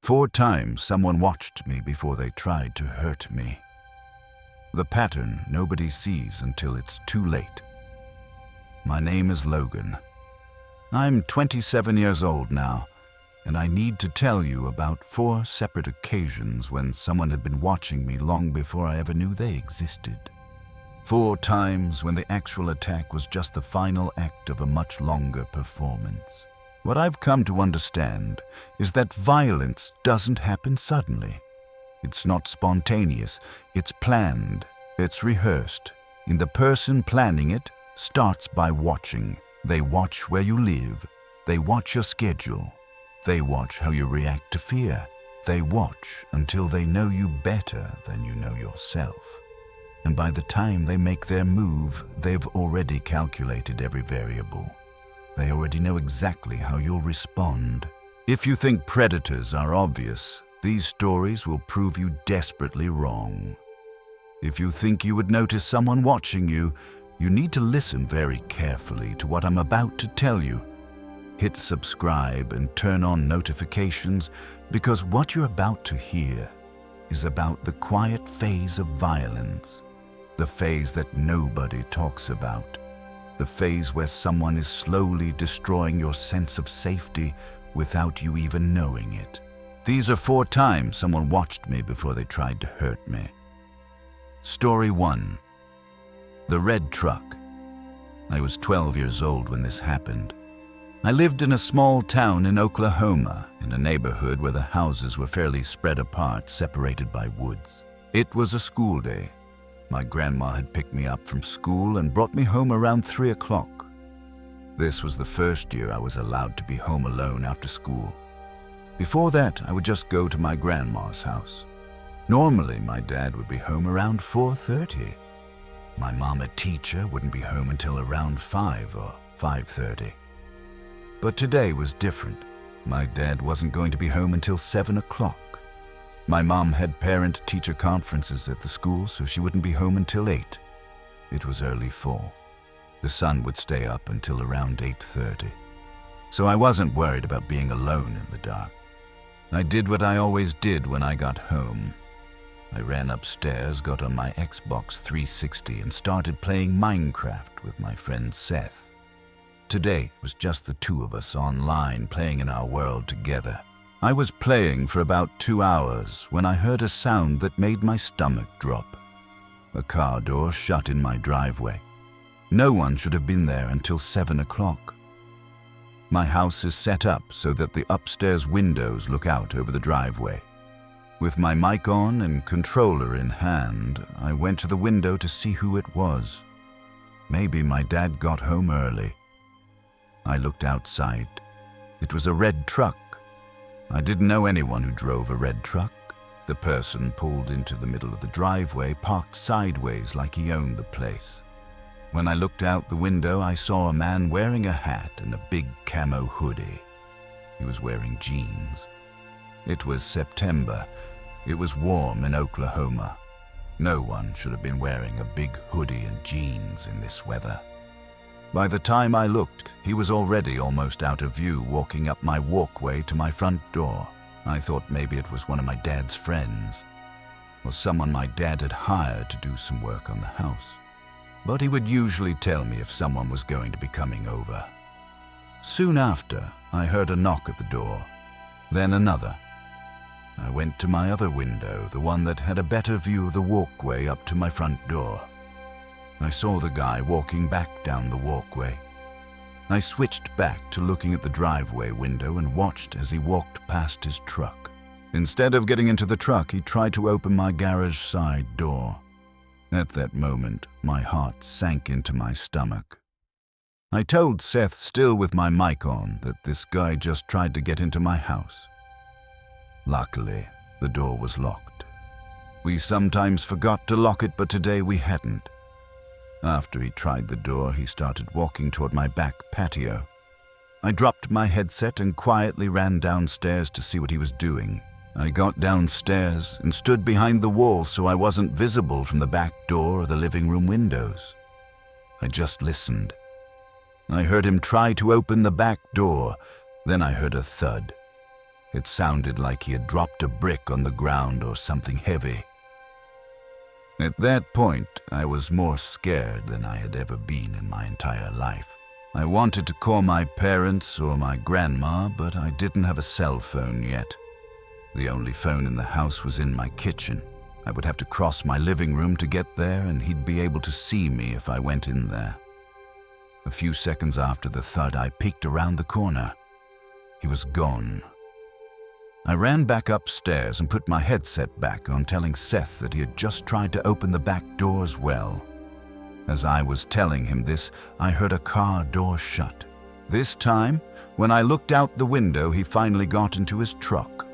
4 times someone watched me before they tried to hurt me. The pattern nobody sees until it's too late. My name is Logan. I'm 27 years old now, and I need to tell you about 4 separate occasions when someone had been watching me long before I ever knew they existed. 4 times when the actual attack was just the final act of a much longer performance. What I've come to understand is that violence doesn't happen suddenly. It's not spontaneous, it's planned, it's rehearsed, and the person planning it starts by watching. They watch where you live, they watch your schedule, they watch how you react to fear, they watch until they know you better than you know yourself. And by the time they make their move, they've already calculated every variable. They already know exactly how you'll respond. If you think predators are obvious, these stories will prove you desperately wrong. If you think you would notice someone watching you, you need to listen very carefully to what I'm about to tell you. Hit subscribe and turn on notifications, because what you're about to hear is about the quiet phase of violence, the phase that nobody talks about, the phase where someone is slowly destroying your sense of safety without you even knowing it. These are 4 times someone watched me before they tried to hurt me. Story 1. The red truck. I was 12 years old when this happened. I lived in a small town in Oklahoma, in a neighborhood where the houses were fairly spread apart, separated by woods. It was a school day. My grandma had picked me up from school and brought me home around 3 o'clock. This was the first year I was allowed to be home alone after school. Before that, I would just go to my grandma's house. Normally, my dad would be home around 4:30. My mom, a teacher, wouldn't be home until around 5 or 5:30. But today was different. My dad wasn't going to be home until 7 o'clock. My mom had parent-teacher conferences at the school, so she wouldn't be home until 8. It was early fall. The sun would stay up until around 8:30. So I wasn't worried about being alone in the dark. I did what I always did when I got home. I ran upstairs, got on my Xbox 360, and started playing Minecraft with my friend Seth. Today was just the 2 of us online playing in our world together. I was playing for about 2 hours when I heard a sound that made my stomach drop. A car door shut in my driveway. No one should have been there until 7 o'clock. My house is set up so that the upstairs windows look out over the driveway. With my mic on and controller in hand, I went to the window to see who it was. Maybe my dad got home early. I looked outside. It was a red truck. I didn't know anyone who drove a red truck. The person pulled into the middle of the driveway, parked sideways like he owned the place. When I looked out the window, I saw a man wearing a hat and a big camo hoodie. He was wearing jeans. It was September. It was warm in Oklahoma. No one should have been wearing a big hoodie and jeans in this weather. By the time I looked, he was already almost out of view, walking up my walkway to my front door. I thought maybe it was one of my dad's friends, or someone my dad had hired to do some work on the house. But he would usually tell me if someone was going to be coming over. Soon after, I heard a knock at the door, then another. I went to my other window, the one that had a better view of the walkway up to my front door. I saw the guy walking back down the walkway. I switched back to looking at the driveway window and watched as he walked past his truck. Instead of getting into the truck, he tried to open my garage side door. At that moment, my heart sank into my stomach. I told Seth, still with my mic on, that this guy just tried to get into my house. Luckily, the door was locked. We sometimes forgot to lock it, but today we hadn't. After he tried the door, he started walking toward my back patio. I dropped my headset and quietly ran downstairs to see what he was doing. I got downstairs and stood behind the wall so I wasn't visible from the back door or the living room windows. I just listened. I heard him try to open the back door, then I heard a thud. It sounded like he had dropped a brick on the ground or something heavy. At that point, I was more scared than I had ever been in my entire life. I wanted to call my parents or my grandma, but I didn't have a cell phone yet. The only phone in the house was in my kitchen. I would have to cross my living room to get there, and he'd be able to see me if I went in there. A few seconds after the thud, I peeked around the corner. He was gone. I ran back upstairs and put my headset back on, telling Seth that he had just tried to open the back door as well. As I was telling him this, I heard a car door shut. This time, when I looked out the window, he finally got into his truck.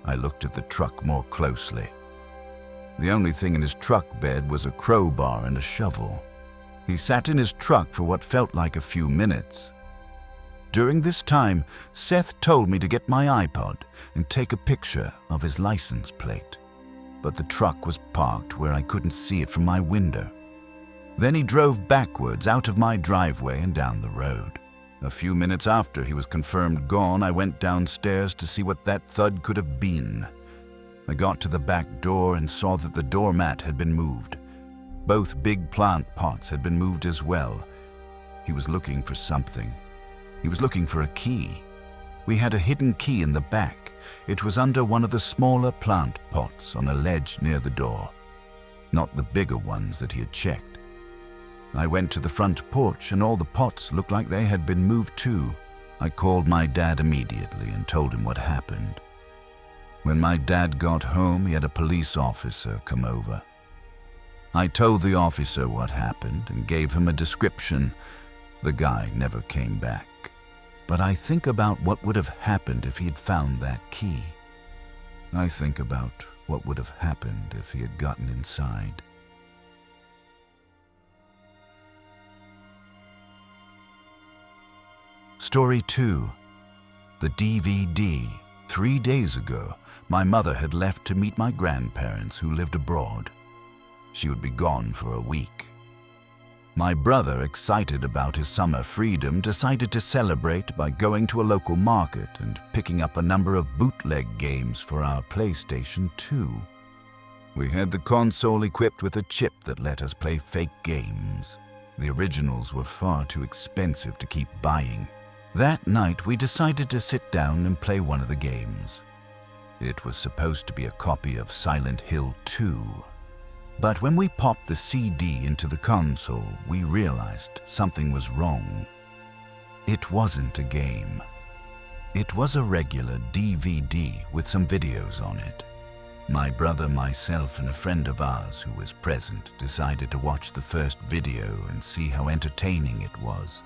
I looked at the truck more closely. The only thing in his truck bed was a crowbar and a shovel. He sat in his truck for what felt like a few minutes. During this time, Seth told me to get my iPod and take a picture of his license plate. But the truck was parked where I couldn't see it from my window. Then he drove backwards out of my driveway and down the road. A few minutes after he was confirmed gone, I went downstairs to see what that thud could have been. I got to the back door and saw that the doormat had been moved. Both big plant pots had been moved as well. He was looking for something. He was looking for a key. We had a hidden key in the back. It was under one of the smaller plant pots on a ledge near the door, not the bigger ones that he had checked. I went to the front porch and all the pots looked like they had been moved too. I called my dad immediately and told him what happened. When my dad got home, he had a police officer come over. I told the officer what happened and gave him a description. The guy never came back. But I think about what would have happened if he had found that key. I think about what would have happened if he had gotten inside. Story 2. The DVD. 3 days ago, my mother had left to meet my grandparents who lived abroad. She would be gone for a week. My brother, excited about his summer freedom, decided to celebrate by going to a local market and picking up a number of bootleg games for our PlayStation 2. We had the console equipped with a chip that let us play fake games. The originals were far too expensive to keep buying. That night, we decided to sit down and play one of the games. It was supposed to be a copy of Silent Hill 2. But when we popped the CD into the console, we realized something was wrong. It wasn't a game. It was a regular DVD with some videos on it. My brother, myself, and a friend of ours who was present decided to watch the first video and see how entertaining it was.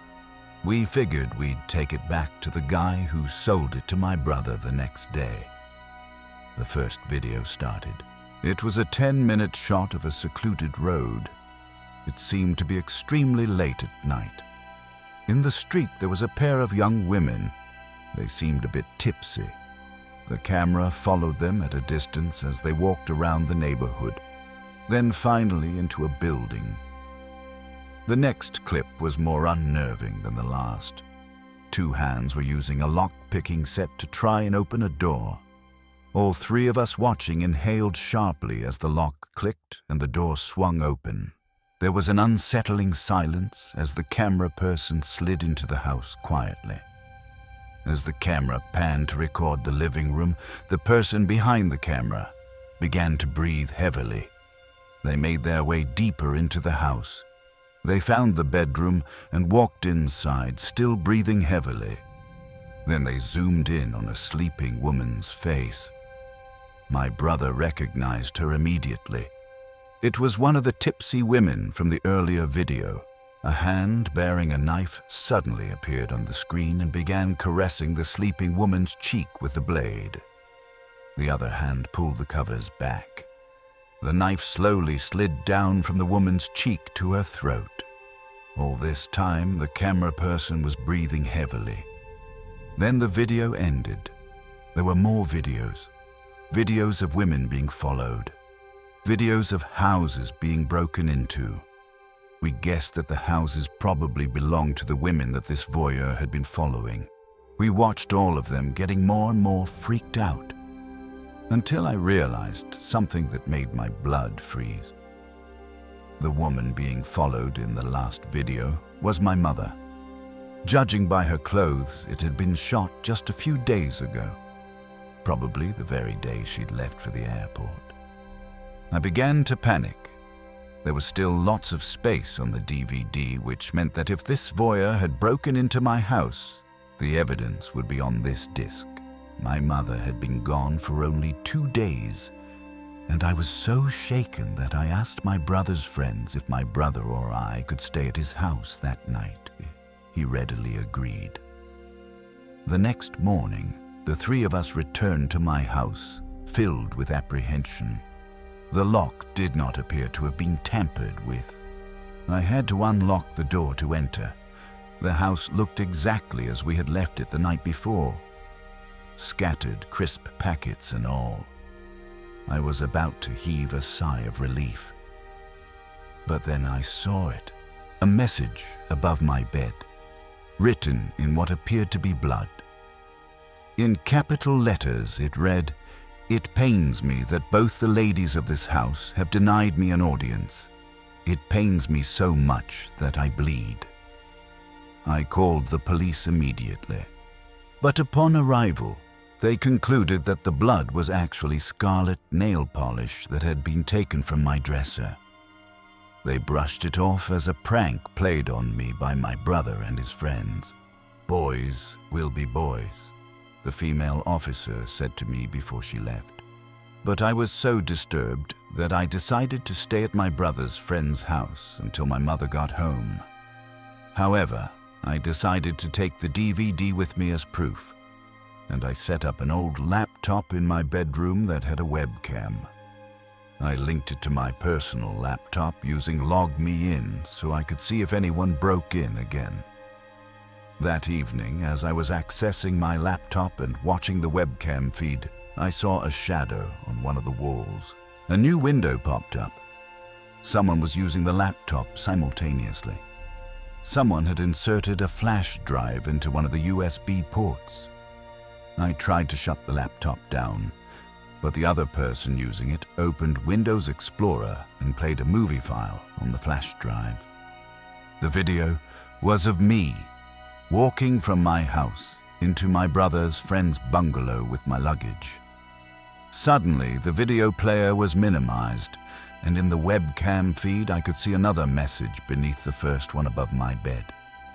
We figured we'd take it back to the guy who sold it to my brother the next day. The first video started. It was a 10-minute shot of a secluded road. It seemed to be extremely late at night. In the street, there was a pair of young women. They seemed a bit tipsy. The camera followed them at a distance as they walked around the neighborhood, then finally into a building. The next clip was more unnerving than the last. 2 hands were using a lock-picking set to try and open a door. All 3 of us watching inhaled sharply as the lock clicked and the door swung open. There was an unsettling silence as the camera person slid into the house quietly. As the camera panned to record the living room, the person behind the camera began to breathe heavily. They made their way deeper into the house. They found the bedroom and walked inside, still breathing heavily. Then they zoomed in on a sleeping woman's face. My brother recognized her immediately. It was one of the tipsy women from the earlier video. A hand bearing a knife suddenly appeared on the screen and began caressing the sleeping woman's cheek with the blade. The other hand pulled the covers back. The knife slowly slid down from the woman's cheek to her throat. All this time, the camera person was breathing heavily. Then the video ended. There were more videos. Videos of women being followed. Videos of houses being broken into. We guessed that the houses probably belonged to the women that this voyeur had been following. We watched all of them getting more and more freaked out, until I realized something that made my blood freeze. The woman being followed in the last video was my mother. Judging by her clothes, it had been shot just a few days ago, probably the very day she'd left for the airport. I began to panic. There was still lots of space on the DVD, which meant that if this voyeur had broken into my house, the evidence would be on this disc. My mother had been gone for only 2 days, and I was so shaken that I asked my brother's friends if my brother or I could stay at his house that night. He readily agreed. The next morning, the 3 of us returned to my house, filled with apprehension. The lock did not appear to have been tampered with. I had to unlock the door to enter. The house looked exactly as we had left it the night before. Scattered crisp packets and all. I was about to heave a sigh of relief. But then I saw it. A message above my bed, written in what appeared to be blood. In capital letters it read, "It pains me that both the ladies of this house have denied me an audience. It pains me so much that I bleed." I called the police immediately, but upon arrival, they concluded that the blood was actually scarlet nail polish that had been taken from my dresser. They brushed it off as a prank played on me by my brother and his friends. "Boys will be boys," the female officer said to me before she left. But I was so disturbed that I decided to stay at my brother's friend's house until my mother got home. However, I decided to take the DVD with me as proof, and I set up an old laptop in my bedroom that had a webcam. I linked it to my personal laptop using LogMeIn so I could see if anyone broke in again. That evening, as I was accessing my laptop and watching the webcam feed, I saw a shadow on one of the walls. A new window popped up. Someone was using the laptop simultaneously. Someone had inserted a flash drive into one of the USB ports. I tried to shut the laptop down, but the other person using it opened Windows Explorer and played a movie file on the flash drive. The video was of me walking from my house into my brother's friend's bungalow with my luggage. Suddenly, the video player was minimized, and in the webcam feed I could see another message beneath the first one above my bed.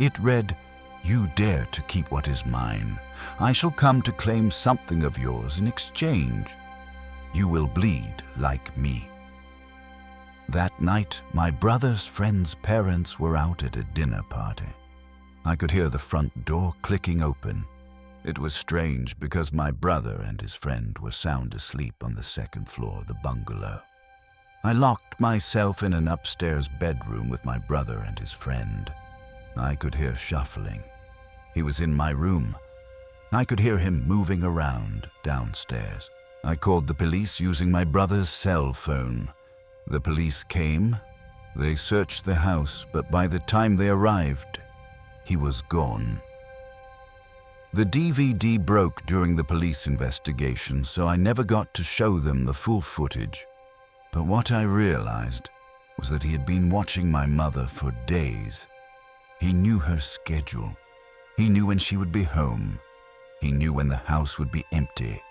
It read, "You dare to keep what is mine. I shall come to claim something of yours in exchange. You will bleed like me." That night, my brother's friend's parents were out at a dinner party. I could hear the front door clicking open. It was strange because my brother and his friend were sound asleep on the second floor of the bungalow. I locked myself in an upstairs bedroom with my brother and his friend. I could hear shuffling. He was in my room. I could hear him moving around downstairs. I called the police using my brother's cell phone. The police came. They searched the house, but by the time they arrived, he was gone. The DVD broke during the police investigation, so I never got to show them the full footage. But what I realized was that he had been watching my mother for days. He knew her schedule. He knew when she would be home. He knew when the house would be empty,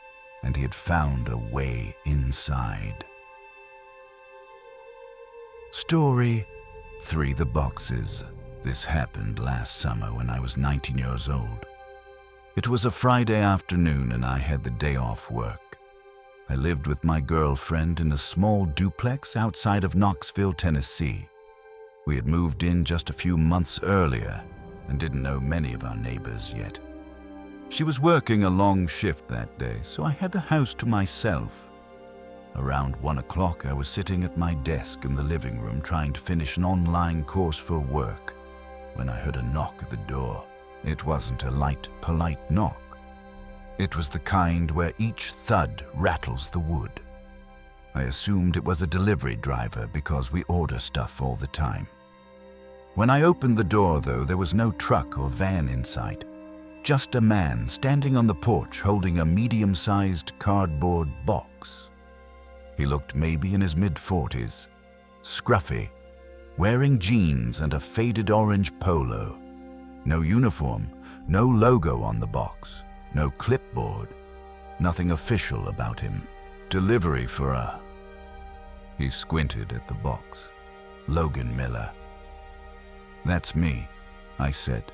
and he had found a way inside. Story 3: The Boxes. This happened last summer when I was 19 years old. It was a Friday afternoon and I had the day off work. I lived with my girlfriend in a small duplex outside of Knoxville, Tennessee. We had moved in just a few months earlier and didn't know many of our neighbors yet. She was working a long shift that day, so I had the house to myself. Around 1 o'clock, I was sitting at my desk in the living room trying to finish an online course for work when I heard a knock at the door. It wasn't a light, polite knock. It was the kind where each thud rattles the wood. I assumed it was a delivery driver because we order stuff all the time. When I opened the door, though, there was no truck or van in sight, just a man standing on the porch holding a medium-sized cardboard box. He looked maybe in his mid-40s, scruffy, wearing jeans and a faded orange polo. No uniform, no logo on the box, no clipboard, nothing official about him. Delivery for a... He squinted at the box. Logan Miller. That's me, I said.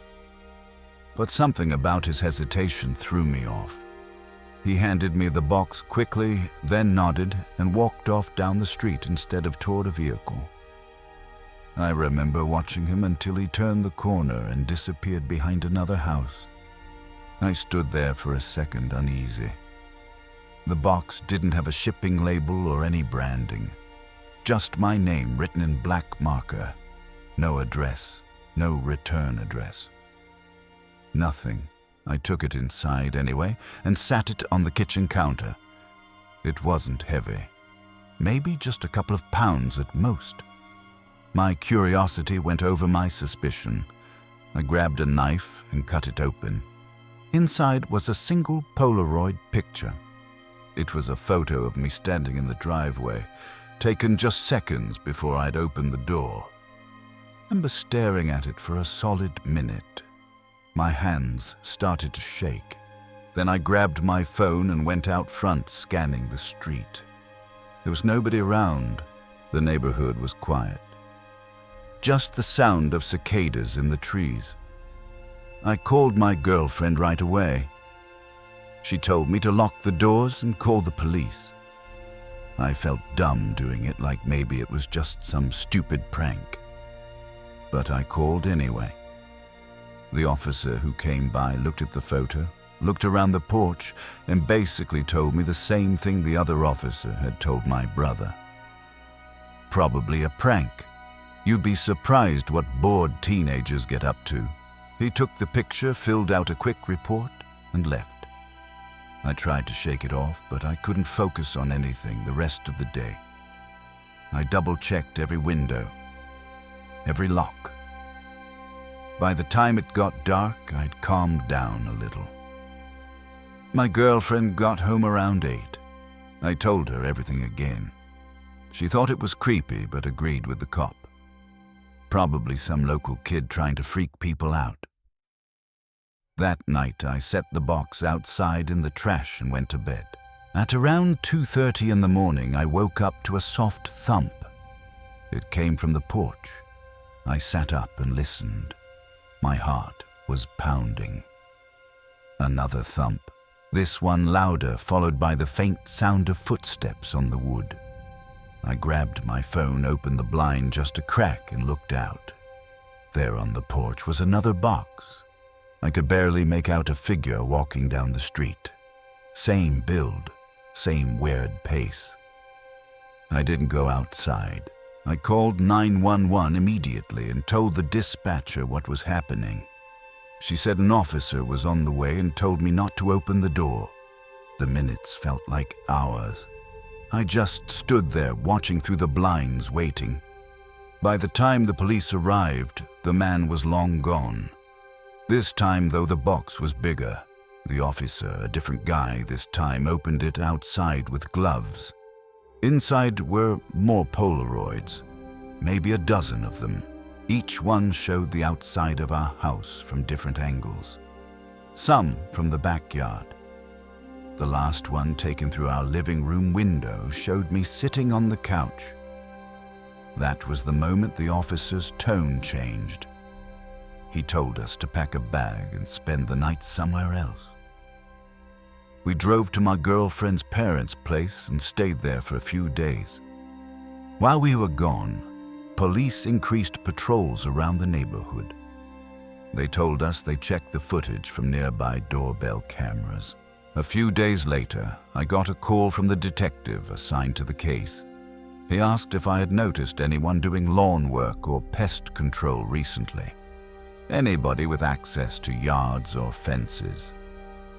But something about his hesitation threw me off. He handed me the box quickly, then nodded and walked off down the street instead of toward a vehicle. I remember watching him until he turned the corner and disappeared behind another house. I stood there for a second, uneasy. The box didn't have a shipping label or any branding. Just my name written in black marker. No address, no return address. Nothing. I took it inside anyway and sat it on the kitchen counter. It wasn't heavy. Maybe just a couple of pounds at most. My curiosity went over my suspicion. I grabbed a knife and cut it open. Inside was a single Polaroid picture. It was a photo of me standing in the driveway, taken just seconds before I'd opened the door. I remember staring at it for a solid minute. My hands started to shake. Then I grabbed my phone and went out front, scanning the street. There was nobody around. The neighborhood was quiet. Just the sound of cicadas in the trees. I called my girlfriend right away. She told me to lock the doors and call the police. I felt dumb doing it, like maybe it was just some stupid prank. But I called anyway. The officer who came by looked at the photo, looked around the porch, and basically told me the same thing the other officer had told my brother. Probably a prank. You'd be surprised what bored teenagers get up to. He took the picture, filled out a quick report, and left. I tried to shake it off, but I couldn't focus on anything the rest of the day. I double-checked every window, every lock. By the time it got dark, I'd calmed down a little. My girlfriend got home around 8. I told her everything again. She thought it was creepy, but agreed with the cop. Probably some local kid trying to freak people out. That night, I set the box outside in the trash and went to bed. At around 2:30 in the morning, I woke up to a soft thump. It came from the porch. I sat up and listened. My heart was pounding. Another thump, this one louder, followed by the faint sound of footsteps on the wood. I grabbed my phone, opened the blind just a crack, and looked out. There on the porch was another box. I could barely make out a figure walking down the street. Same build, same weird pace. I didn't go outside. I called 911 immediately and told the dispatcher what was happening. She said an officer was on the way and told me not to open the door. The minutes felt like hours. I just stood there watching through the blinds, waiting. By the time the police arrived, the man was long gone. This time, though, the box was bigger. The officer, a different guy this time, opened it outside with gloves. Inside were more Polaroids, maybe a dozen of them. Each one showed the outside of our house from different angles. Some from the backyard. The last one, taken through our living room window, showed me sitting on the couch. That was the moment the officer's tone changed. He told us to pack a bag and spend the night somewhere else. We drove to my girlfriend's parents' place and stayed there for a few days. While we were gone, police increased patrols around the neighborhood. They told us they checked the footage from nearby doorbell cameras. A few days later, I got a call from the detective assigned to the case. He asked if I had noticed anyone doing lawn work or pest control recently. Anybody with access to yards or fences.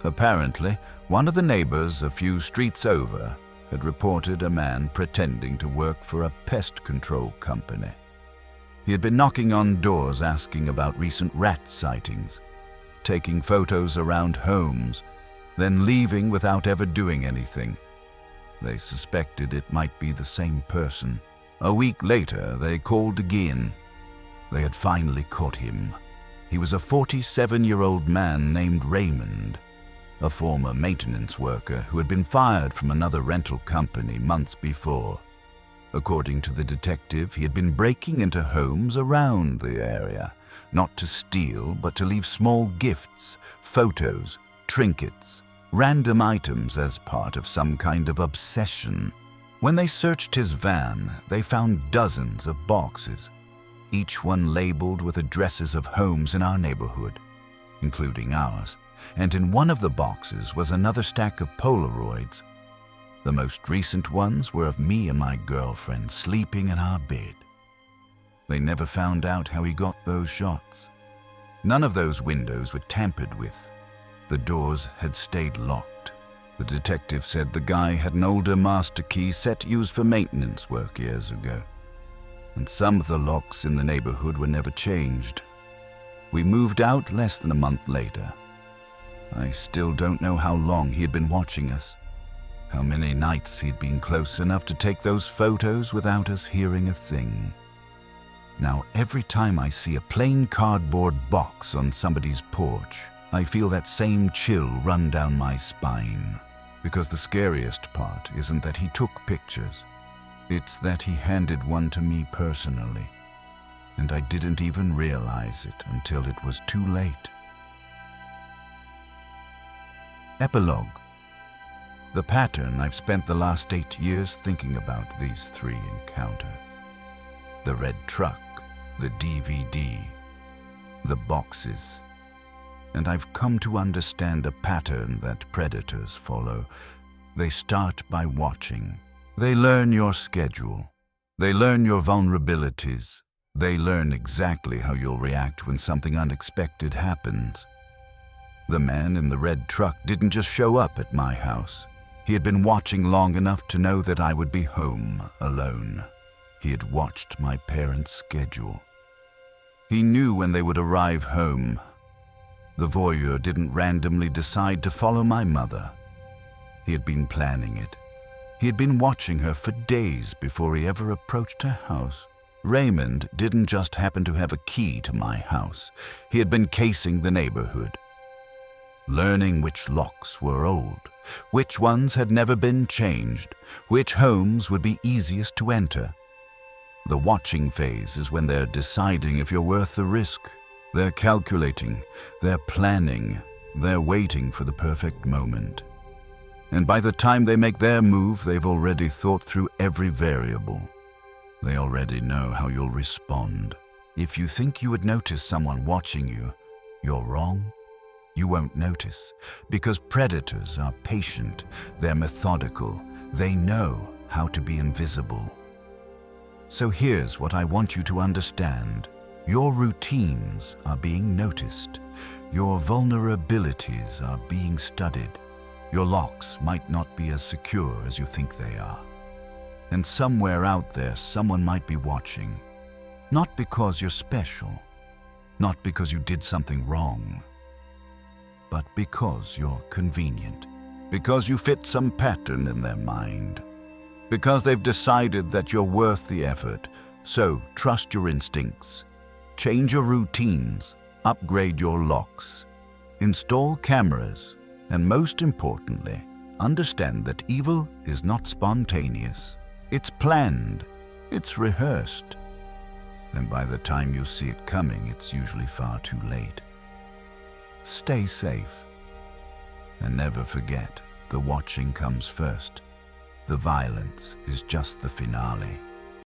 Apparently, one of the neighbors a few streets over had reported a man pretending to work for a pest control company. He had been knocking on doors asking about recent rat sightings. taking photos around homes, then leaving without ever doing anything. They suspected it might be the same person. A week later, they called again. They had finally caught him. He was a 47-year-old man named Raymond, a former maintenance worker who had been fired from another rental company months before. According to the detective, he had been breaking into homes around the area, not to steal, but to leave small gifts, photos, trinkets, random items as part of some kind of obsession. When they searched his van, they found dozens of boxes, each one labeled with addresses of homes in our neighborhood, including ours, and in one of the boxes was another stack of Polaroids. The most recent ones were of me and my girlfriend sleeping in our bed. They never found out how he got those shots. None of those windows were tampered with. The doors had stayed locked. The detective said the guy had an older master key set used for maintenance work years ago, and some of the locks in the neighborhood were never changed. We moved out less than a month later. I still don't know how long he had been watching us, how many nights he'd been close enough to take those photos without us hearing a thing. Now, every time I see a plain cardboard box on somebody's porch, I feel that same chill run down my spine, because the scariest part isn't that he took pictures. It's that he handed one to me personally, and I didn't even realize it until it was too late. Epilogue. The pattern I've spent the last 8 years thinking about these 3 encounters. The red truck, the DVD, the boxes. And I've come to understand a pattern that predators follow. They start by watching. They learn your schedule. They learn your vulnerabilities. They learn exactly how you'll react when something unexpected happens. The man in the red truck didn't just show up at my house. He had been watching long enough to know that I would be home alone. He had watched my parents' schedule. He knew when they would arrive home. The voyeur didn't randomly decide to follow my mother. He had been planning it. He had been watching her for days before he ever approached her house. Raymond didn't just happen to have a key to my house. He had been casing the neighborhood, learning which locks were old, which ones had never been changed, which homes would be easiest to enter. The watching phase is when they're deciding if you're worth the risk. They're calculating, they're planning, they're waiting for the perfect moment. And by the time they make their move, they've already thought through every variable. They already know how you'll respond. If you think you would notice someone watching you, you're wrong. You won't notice, because predators are patient, they're methodical, they know how to be invisible. So here's what I want you to understand. Your routines are being noticed. Your vulnerabilities are being studied. Your locks might not be as secure as you think they are. And somewhere out there, someone might be watching. Not because you're special, not because you did something wrong, but because you're convenient, because you fit some pattern in their mind, because they've decided that you're worth the effort. So trust your instincts. Change your routines, upgrade your locks, install cameras, and most importantly, understand that evil is not spontaneous. It's planned, it's rehearsed, and by the time you see it coming, it's usually far too late. Stay safe, and never forget, the watching comes first. The violence is just the finale.